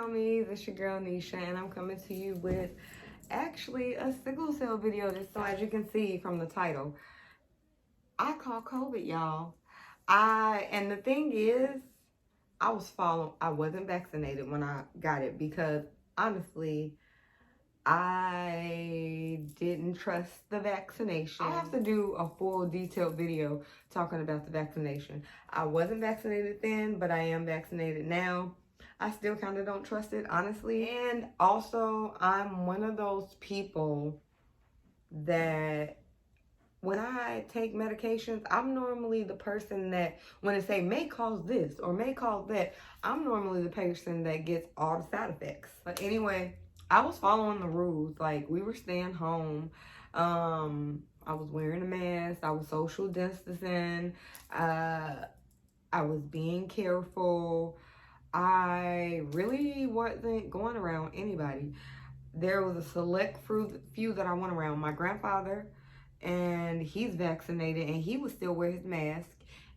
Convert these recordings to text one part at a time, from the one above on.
know me, this your girl Nisha, and I'm coming to you with actually a sickle cell video. So as you can see from the title, I caught COVID, y'all. And the thing is, I wasn't vaccinated when I got it because honestly, I didn't trust the vaccination. I have to do a full detailed video talking about the vaccination. I wasn't vaccinated then, but I am vaccinated now. I still kind of don't trust it, honestly. And also, I'm one of those people that when I take medications, I'm normally the person that when it say may cause this or may cause that, I'm normally the person that gets all the side effects. But anyway, I was following the rules. Like, we were staying home. I was wearing a mask. I was social distancing. I was being careful. I really wasn't going around anybody. There was a select few that I went around. My grandfather, and he's vaccinated, and he would still wear his mask.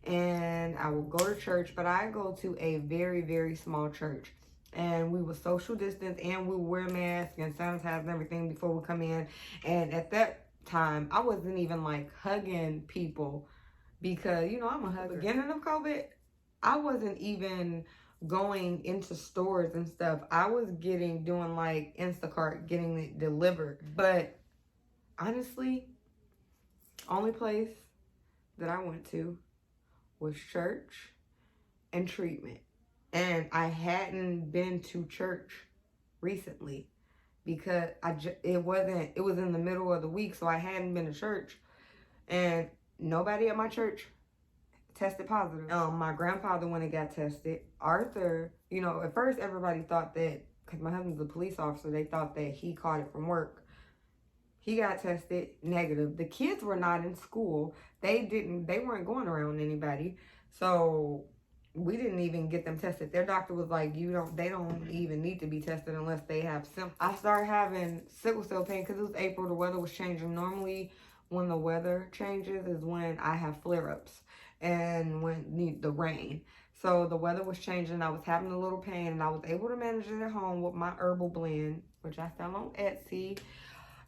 And I would go to church, but I go to a very, very small church. And we would social distance, and we would wear masks and sanitize and everything before we come in. And at that time, I wasn't even like hugging people because, you know, I'm a hugger. Beginning of COVID, I wasn't even going into stores and stuff. I was doing like Instacart, getting it delivered. But honestly, only place that I went to was church and treatment. And I hadn't been to church recently because it was in the middle of the week, so I hadn't been to church. And nobody at my church tested positive. My grandfather, when he got tested, Arthur, you know, at first everybody thought that, because my husband's a police officer, they thought that he caught it from work. He got tested negative. The kids were not in school. They weren't going around anybody. So we didn't even get them tested. Their doctor was like, they don't even need to be tested unless they have symptoms. I started having sickle cell pain because it was April. The weather was changing. Normally when the weather changes is when I have flare-ups and when the rain. So the weather was changing. I was having a little pain, and I was able to manage it at home with my herbal blend, which I found on Etsy.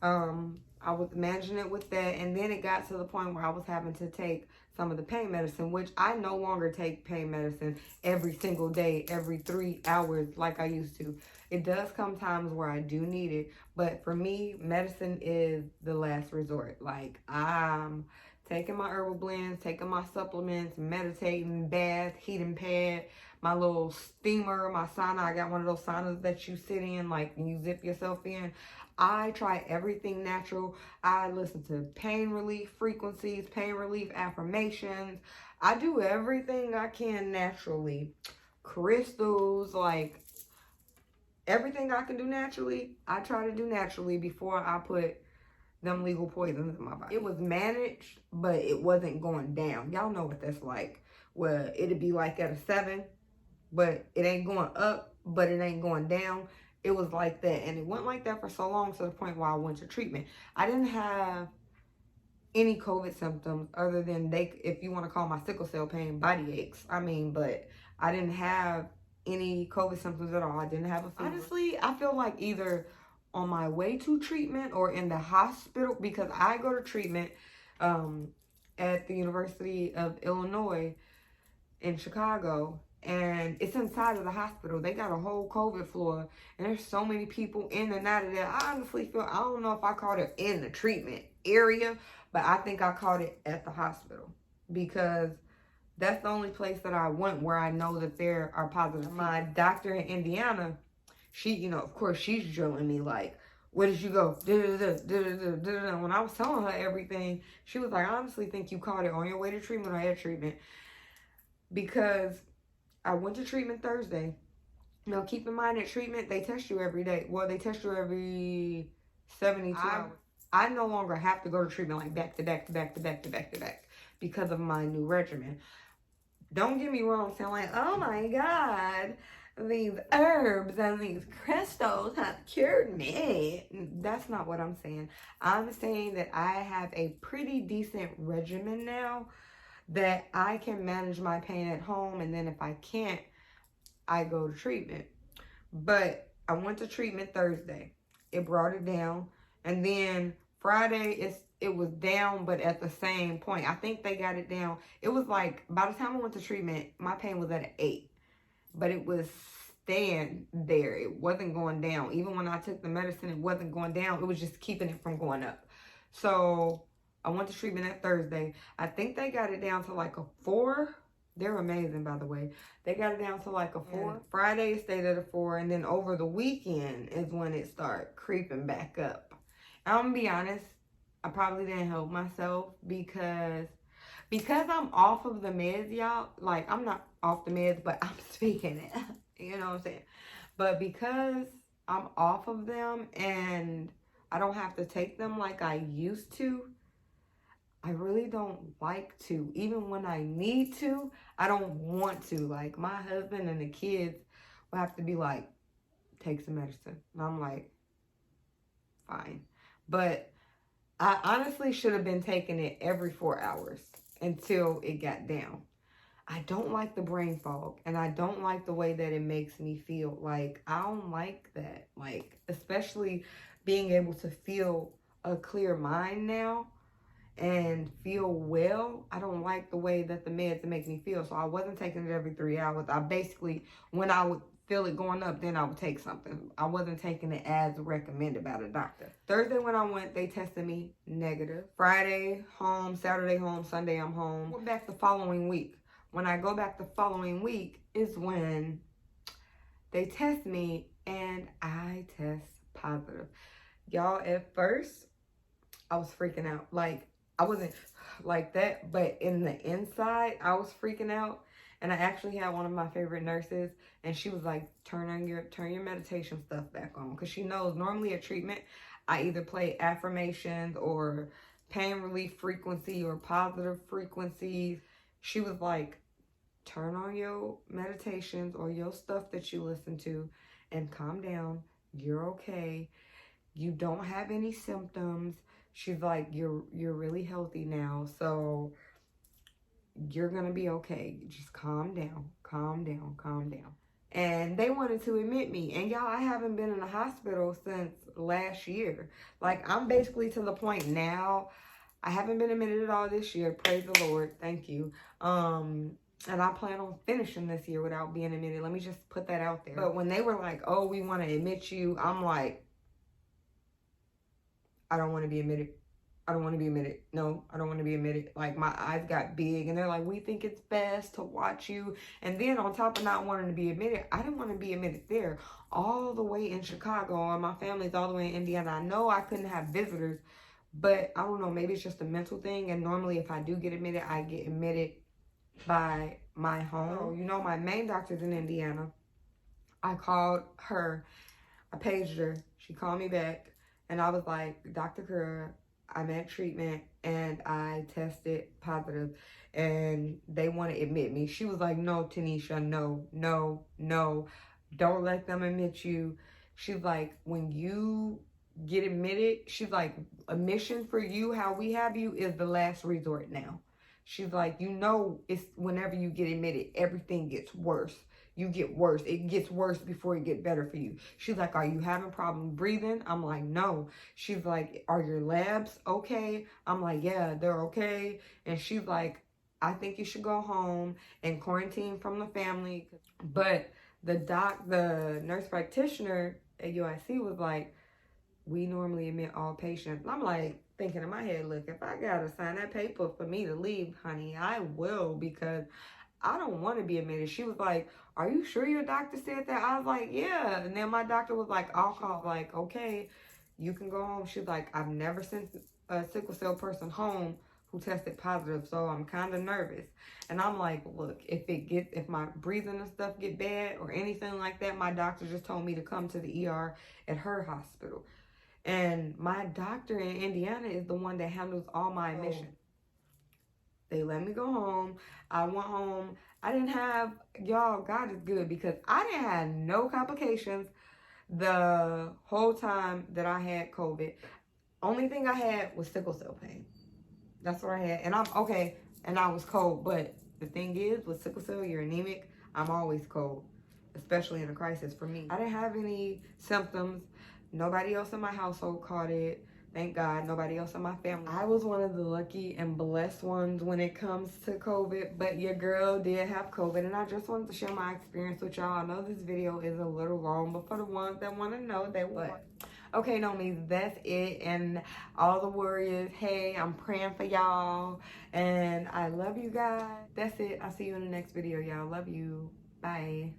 I was managing it with that, and then it got to the point where I was having to take some of the pain medicine, which I no longer take pain medicine every single day, every 3 hours like I used to. It does come times where I do need it, but for me, medicine is the last resort. Like, I'm taking my herbal blends, taking my supplements, meditating, bath, heating pad, my little steamer, my sauna. I got one of those saunas that you sit in, like, and you zip yourself in. I try everything natural. I listen to pain relief frequencies, pain relief affirmations. I do everything I can naturally. Crystals, like everything I can do naturally, I try to do naturally before I put them legal poisons in my body. It was managed, but it wasn't going down. Y'all know what that's like. Well, it'd be like at a 7, but it ain't going up, but it ain't going down. It was like that, and it went like that for so long to the point where I went to treatment. I didn't have any COVID symptoms other than if you want to call my sickle cell pain, body aches. I mean, but I didn't have any COVID symptoms at all. I didn't have a fever. Honestly, I feel like either on my way to treatment or in the hospital, because I go to treatment at the University of Illinois in Chicago. And it's inside of the hospital. They got a whole COVID floor, and there's so many people in and out of there. I honestly feel, I don't know if I caught it in the treatment area, but I think I caught it at the hospital because that's the only place that I went where I know that there are positive. My doctor in Indiana, she, you know, of course, she's drilling me like, where did you go? When I was telling her everything, she was like, I honestly think you caught it on your way to treatment or at treatment, because I went to treatment Thursday. Now, keep in mind that treatment, they test you every day. Well, they test you every 72 hours. I no longer have to go to treatment like back to back to back to back to back to back because of my new regimen. Don't get me wrong, saying like, oh my God, these herbs and these crystals have cured me. That's not what I'm saying. I'm saying that I have a pretty decent regimen now that I can manage my pain at home, and then if I can't, I go to treatment. But I went to treatment Thursday. It brought it down. And then Friday, it was down, but at the same point. I think they got it down. It was like, by the time I went to treatment, my pain was at an 8. But it was staying there. It wasn't going down. Even when I took the medicine, it wasn't going down. It was just keeping it from going up. So I went to treatment that Thursday. I think they got it down to like a 4. They're amazing, by the way. They got it down to like a 4. Yeah. Friday it stayed at a 4, and then over the weekend is when it started creeping back up. I'm gonna be honest, I probably didn't help myself because I'm off of the meds, y'all. Like, I'm not off the meds, but I'm speaking it. You know what I'm saying? But because I'm off of them and I don't have to take them like I used to, I really don't like to. Even when I need to, I don't want to. Like, my husband and the kids will have to be like, take some medicine. And I'm like, fine. But I honestly should have been taking it every 4 hours until it got down. I don't like the brain fog, and I don't like the way that it makes me feel. Like, I don't like that. Like, especially being able to feel a clear mind now and feel well. I don't like the way that the meds make me feel. So I wasn't taking it every 3 hours. I basically, when I would feel it going up, then I would take something. I wasn't taking it as recommended by the doctor. Thursday when I went, they tested me negative. Friday, home. Saturday, home. Sunday, I'm home. Went back the following week. When I go back the following week is when they test me and I test positive. Y'all, at first, I was freaking out. Like, I wasn't like that, but in the inside, I was freaking out. And I actually had one of my favorite nurses, and she was like, turn your meditation stuff back on. Because she knows normally at treatment, I either play affirmations or pain relief frequency or positive frequencies. She was like, turn on your meditations or your stuff that you listen to and calm down. You're okay. You don't have any symptoms. She's like, you're really healthy now, so you're gonna be okay. Just calm down, calm down, calm down. And they wanted to admit me. And y'all, I haven't been in the hospital since last year. Like, I'm basically to the point now. I haven't been admitted at all this year. Praise the Lord. Thank you. And I plan on finishing this year without being admitted. Let me just put that out there. But when they were like, oh, we want to admit you, I'm like, I don't want to be admitted. I don't want to be admitted. No, I don't want to be admitted. Like, my eyes got big, and they're like, we think it's best to watch you. And then on top of not wanting to be admitted, I didn't want to be admitted there. All the way in Chicago, and my family's all the way in Indiana. I know I couldn't have visitors, but I don't know, maybe it's just a mental thing. And normally if I do get admitted, I get admitted by my home. So, you know, my main doctor's in Indiana. I called her. I paged her. She called me back. And I was like, Dr. Kura, I'm at treatment and I tested positive and they want to admit me. She was like, no, Tanisha, no. Don't let them admit you. She's like, when you get admitted, she's like, admission for you, how we have you, is the last resort now. She's like, you know, it's whenever you get admitted, everything gets worse. You get worse. It gets worse before it get better for you. She's like, are you having problem breathing? I'm like, no. She's like, are your labs okay? I'm like, yeah, they're okay. And she's like, I think you should go home and quarantine from the family. But the nurse practitioner at UIC was like, we normally admit all patients. And I'm like, thinking in my head, look, if I gotta sign that paper for me to leave, honey, I will, because I don't want to be admitted. She was like, are you sure your doctor said that? I was like, yeah. And then my doctor was like, I'll call. Like, okay, you can go home. She's like, I've never sent a sickle cell person home who tested positive, so I'm kind of nervous. And I'm like, look, if my breathing and stuff get bad or anything like that, my doctor just told me to come to the ER at her hospital. And my doctor in Indiana is the one that handles all my admissions. They let me go home. I went home. I didn't have, y'all, God is good, because I didn't have no complications the whole time that I had COVID. Only thing I had was sickle cell pain. That's what I had. And I'm okay. And I was cold. But the thing is, with sickle cell, you're anemic. I'm always cold. especially in a crisis for me. I didn't have any symptoms. Nobody else in my household caught it. Thank God, nobody else in my family. I was one of the lucky and blessed ones when it comes to COVID, but your girl did have COVID, and I just wanted to share my experience with y'all. I know this video is a little long, but for the ones that want to know, they will. Okay, Nomies, that's it. And all the warriors, hey, I'm praying for y'all, and I love you guys. That's it. I'll see you in the next video, y'all. Love you. Bye.